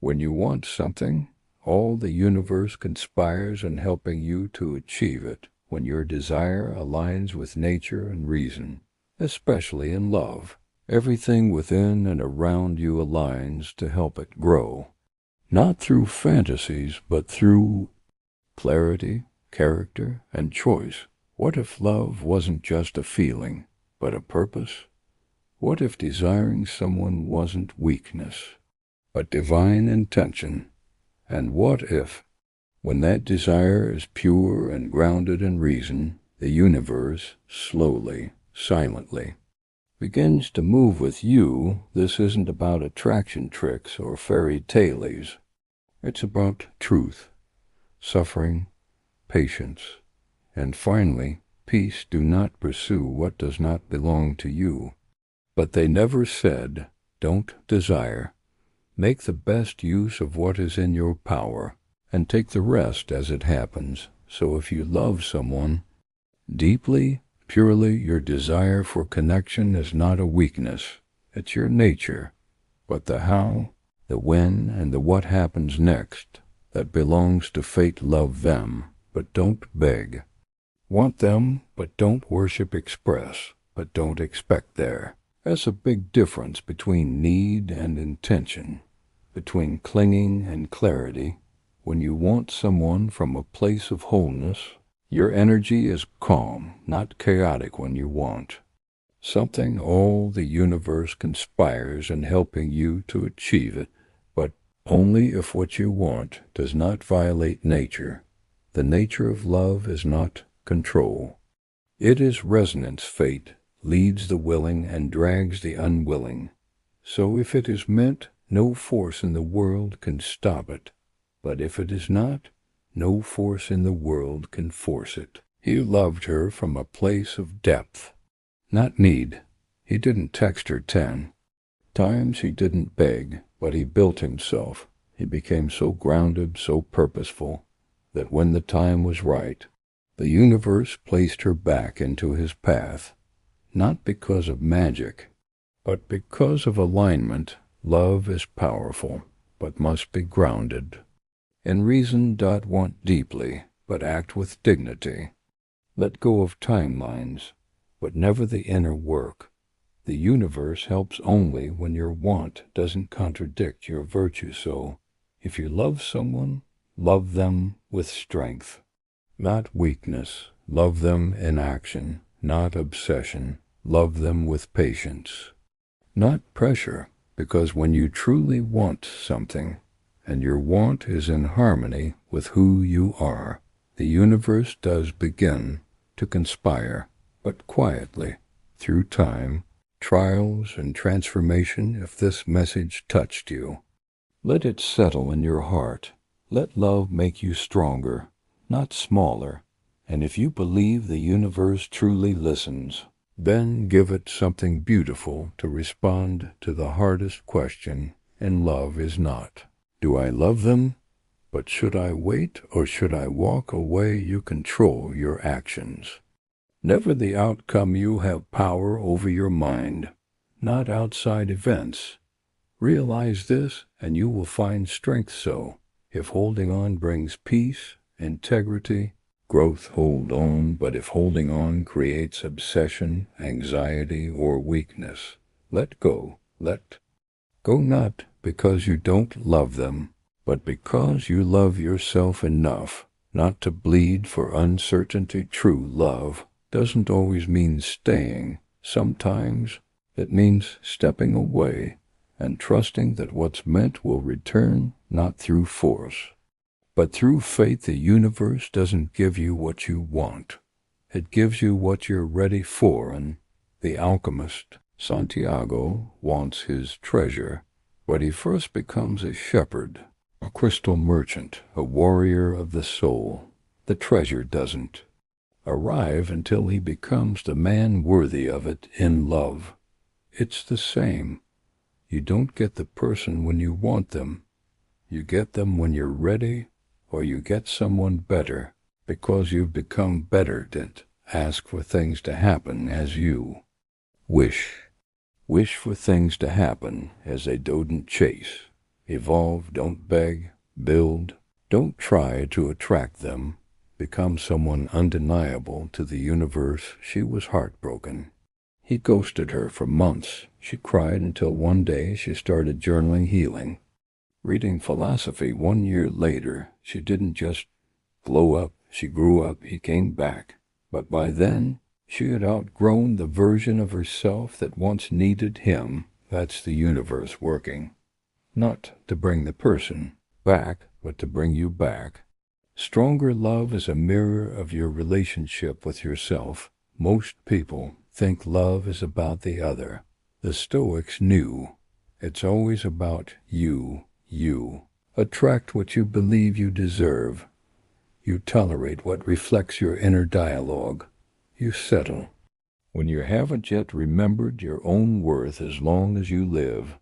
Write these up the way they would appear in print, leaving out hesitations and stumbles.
When you want something, all the universe conspires in helping you to achieve it when your desire aligns with nature and reason, especially in love. Everything within and around you aligns to help it grow, not through fantasies, but through clarity, character, and choice. What if love wasn't just a feeling, but a purpose? What if desiring someone wasn't weakness, but divine intention? And what if, when that desire is pure and grounded in reason, the universe, slowly, silently, begins to move with you? This isn't about attraction tricks or fairy tales. It's about truth, suffering, patience, and finally, peace. Do not pursue what does not belong to you. But they never said, don't desire. Make the best use of what is in your power, and take the rest as it happens. So if you love someone deeply, purely, your desire for connection is not a weakness. It's your nature. But the how, the when, and the what happens next, that belongs to fate. Love them, but don't beg. Want them, but don't worship. Express, but don't expect there. There's a big difference between need and intention, between clinging and clarity. When you want someone from a place of wholeness, your energy is calm, not chaotic. When you want something, all the universe conspires in helping you to achieve it, but only if what you want does not violate nature. The nature of love is not control. It is resonance. Fate leads the willing and drags the unwilling. So if it is meant, no force in the world can stop it. But if it is not, no force in the world can force it. He loved her from a place of depth, not need. He didn't text her 10 times. He didn't beg, but he built himself. He became so grounded, so purposeful, that when the time was right, the universe placed her back into his path, not because of magic, but because of alignment. Love is powerful, but must be grounded in reason. Want deeply, but act with dignity. Let go of timelines, but never the inner work. The universe helps only when your want doesn't contradict your virtue. So, if you love someone, love them with strength, not weakness. Love them in action, not obsession. Love them with patience, not pressure. Because when you truly want something, and your want is in harmony with who you are, the universe does begin to conspire, but quietly, through time, trials, and transformation. If this message touched you, let it settle in your heart. Let love make you stronger, not smaller. And if you believe the universe truly listens, then give it something beautiful to respond to. The hardest question in love is not, do I love them? But should I wait or should I walk away? You control your actions, never the outcome. You have power over your mind, not outside events. Realize this and you will find strength. So, if holding on brings peace, integrity, growth, hold on. But if holding on creates obsession, anxiety, or weakness, let go. Let go, not because you don't love them, but because you love yourself enough not to bleed for uncertainty. True love doesn't always mean staying. Sometimes it means stepping away and trusting that what's meant will return, not through force, but through faith. The universe doesn't give you what you want. It gives you what you're ready for. And the alchemist, Santiago, wants his treasure, but he first becomes a shepherd, a crystal merchant, a warrior of the soul. The treasure doesn't arrive until he becomes the man worthy of it in love. It's the same. You don't get the person when you want them. You get them when you're ready, or you get someone better because you've become better. Don't ask for things to happen as you wish. Wish for things to happen as they don't chase. Evolve, don't beg, build. Don't try to attract them. Become someone undeniable to the universe. She was heartbroken. He ghosted her for months. She cried until one day she started journaling healing. Reading philosophy 1 year later, she didn't just glow up, she grew up. He came back. But by then, she had outgrown the version of herself that once needed him. That's the universe working. Not to bring the person back, but to bring you back. Stronger love is a mirror of your relationship with yourself. Most people think love is about the other. The Stoics knew it's always about you. Attract what you believe you deserve. You tolerate what reflects your inner dialogue. You settle when you haven't yet remembered your own worth as long as you live.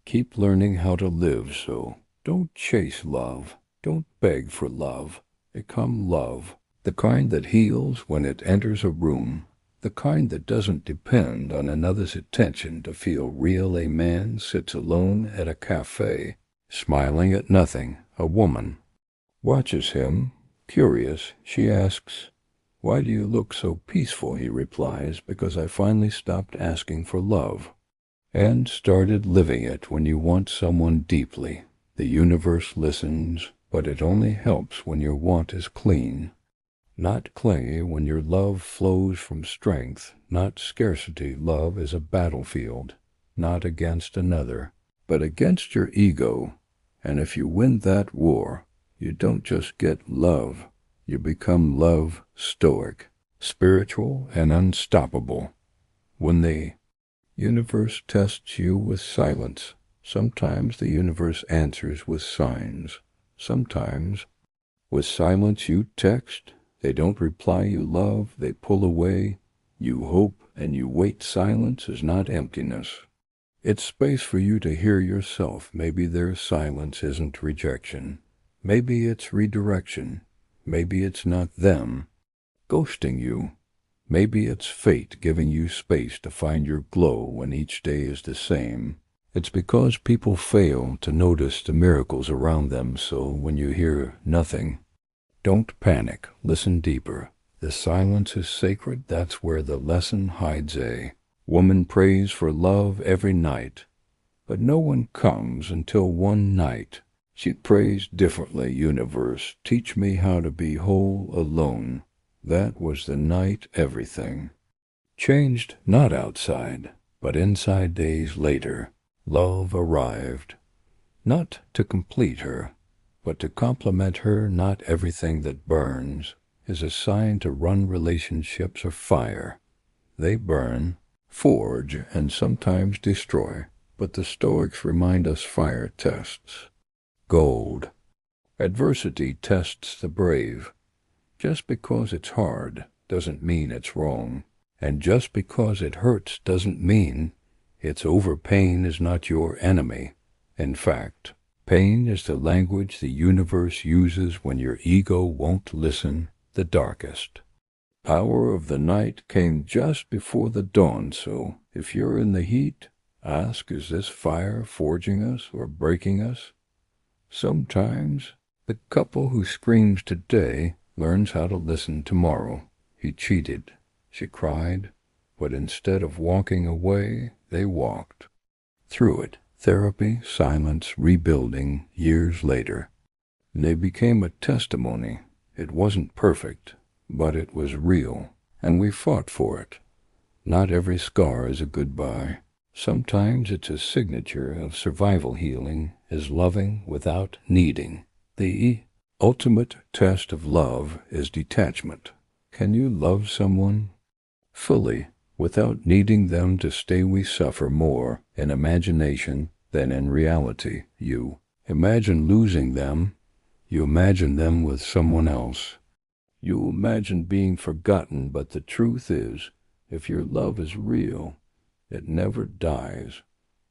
Keep learning how to live, so don't chase love. Don't beg for love. Become love. The kind that heals when it enters a room. The kind that doesn't depend on another's attention to feel real. A man sits alone at a cafe, smiling at nothing. A woman watches him. Curious, she asks, "Why do you look so peaceful?" He replies, "Because I finally stopped asking for love and started living it." When you want someone deeply, the universe listens, but it only helps when your want is clean, not clingy. When your love flows from strength, not scarcity. Love is a battlefield, not against another, but against your ego. And if you win that war, you don't just get love, you become love. Stoic, spiritual, and unstoppable. When the universe tests you with silence, sometimes the universe answers with signs. Sometimes with silence you text, they don't reply. You love, they pull away. You hope and you wait. Silence is not emptiness. It's space for you to hear yourself. Maybe their silence isn't rejection. Maybe it's redirection. Maybe it's not them ghosting you. Maybe it's fate giving you space to find your glow when each day is the same. It's because people fail to notice the miracles around them, so when you hear nothing, don't panic. Listen deeper. The silence is sacred. That's where the lesson hides. A woman prays for love every night, but no one comes until one night. She prays differently. Universe, teach me how to be whole alone. That was the night everything changed, not outside, but inside. Days later, love arrived, not to complete her, but to complement her. Not everything that burns is a sign to run. Relationships are fire. They burn, forge, and sometimes destroy. But the Stoics remind us fire tests gold. Adversity tests the brave. Just because it's hard doesn't mean it's wrong. And just because it hurts doesn't mean it's over. Pain is not your enemy. In fact, pain is the language the universe uses when your ego won't listen. The darkest hour of the night came just before the dawn, so if you're in the heat, ask, is this fire forging us or breaking us? Sometimes the couple who screams today learns how to listen tomorrow. He cheated, she cried, but instead of walking away, they walked through it. Therapy, silence, rebuilding. Years later, they became a testimony. It wasn't perfect, but it was real, and we fought for it. Not every scar is a goodbye. Sometimes it's a signature of survival. Healing is loving without needing. The ultimate test of love is detachment. Can you love someone fully without needing them to stay? We suffer more in imagination than in reality. You imagine losing them. You imagine them with someone else. You imagine being forgotten, but the truth is, if your love is real, it never dies.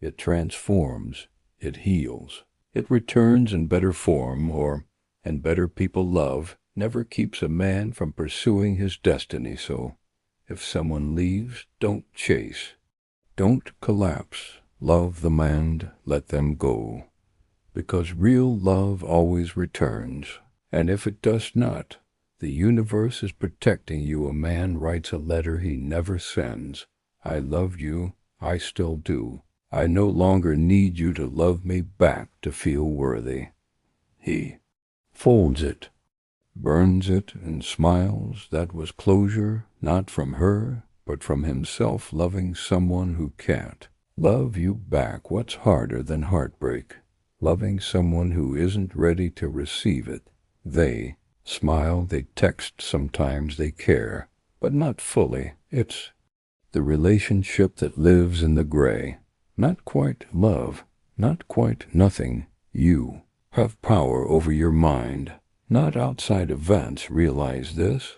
It transforms. It heals. It returns in better form, and better people. Love never keeps a man from pursuing his destiny, so if someone leaves, don't chase. Don't collapse. Love the man, let them go. because real love always returns. And if it does not, the universe is protecting you. A man writes a letter he never sends. I love you, I still do. I no longer need you to love me back to feel worthy. He folds it, burns it, and smiles. That was closure, not from her, but from himself loving someone who can't love you back. What's harder than heartbreak? Loving someone who isn't ready to receive it. They smile, they text sometimes, they care, but not fully. It's the relationship that lives in the gray. Not quite love, not quite nothing. You have power over your mind, not outside events. Realize this,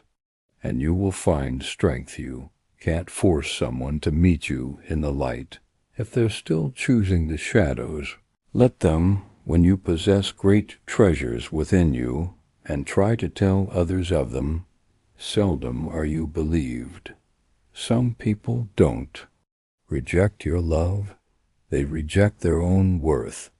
and you will find strength. You can't force someone to meet you in the light. If they're still choosing the shadows, let them. When you possess great treasures within you and try to tell others of them, seldom are you believed. Some people don't reject your love. They reject their own worth.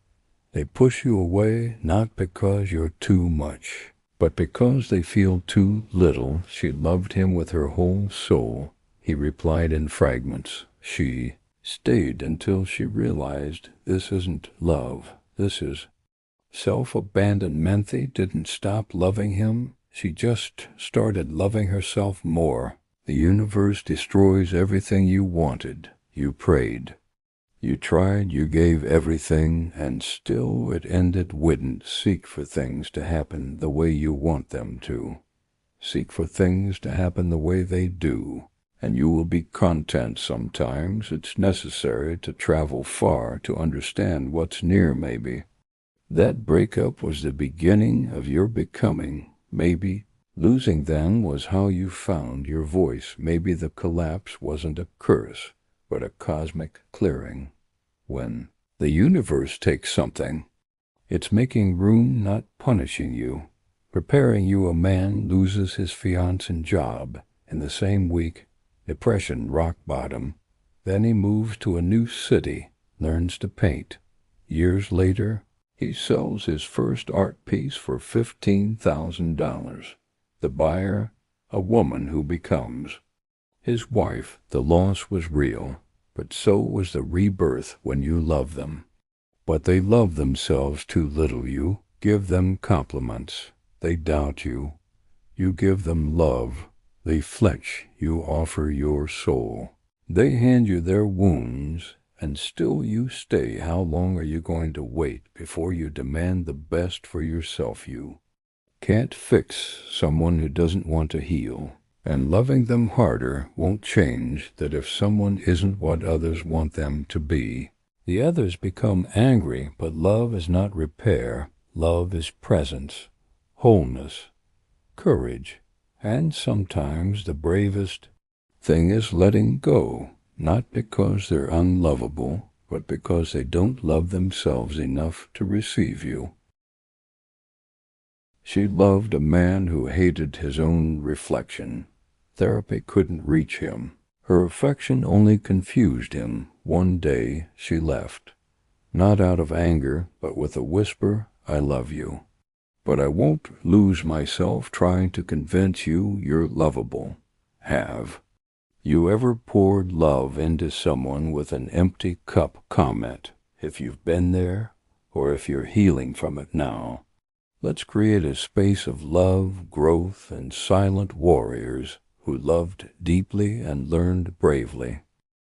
They push you away not because you're too much, but because they feel too little. She loved him with her whole soul. He replied in fragments. She stayed until she realized this isn't love. This is self-abandonment. They didn't stop loving him. She just started loving herself more. The universe destroys everything you wanted. You prayed. You tried, you gave everything, and still it ended. Wouldn't seek for things to happen the way you want them to. Seek for things to happen the way they do, and you will be content. Sometimes it's necessary to travel far to understand what's near. Maybe that breakup was the beginning of your becoming. Maybe losing them was how you found your voice. Maybe the collapse wasn't a curse, but a cosmic clearing. When the universe takes something, it's making room, not punishing you. Preparing you. A man loses his fiancé job in the same week. Depression, rock bottom. Then he moves to a new city, learns to paint. Years later, he sells his first art piece for $15,000. The buyer, a woman who becomes his wife. The loss was real, but so was the rebirth when you love them. But they love themselves too little. You give them compliments. They doubt you. You give them love. They fletch. You offer your soul. They hand you their wounds, and still you stay. How long are you going to wait before you demand the best for yourself? You can't fix someone who doesn't want to heal, and loving them harder won't change that. If someone isn't what others want them to be, the others become angry. But love is not repair. Love is presence, wholeness, courage, and sometimes the bravest thing is letting go, not because they're unlovable, but because they don't love themselves enough to receive you. She loved a man who hated his own reflection. Therapy couldn't reach him. Her affection only confused him. One day she left, not out of anger, but with a whisper, I love you. But I won't lose myself trying to convince you you're lovable. Have you ever poured love into someone with an empty cup? Comment if you've been there, or if you're healing from it now. Let's create a space of love, growth, and silent warriors who loved deeply and learned bravely.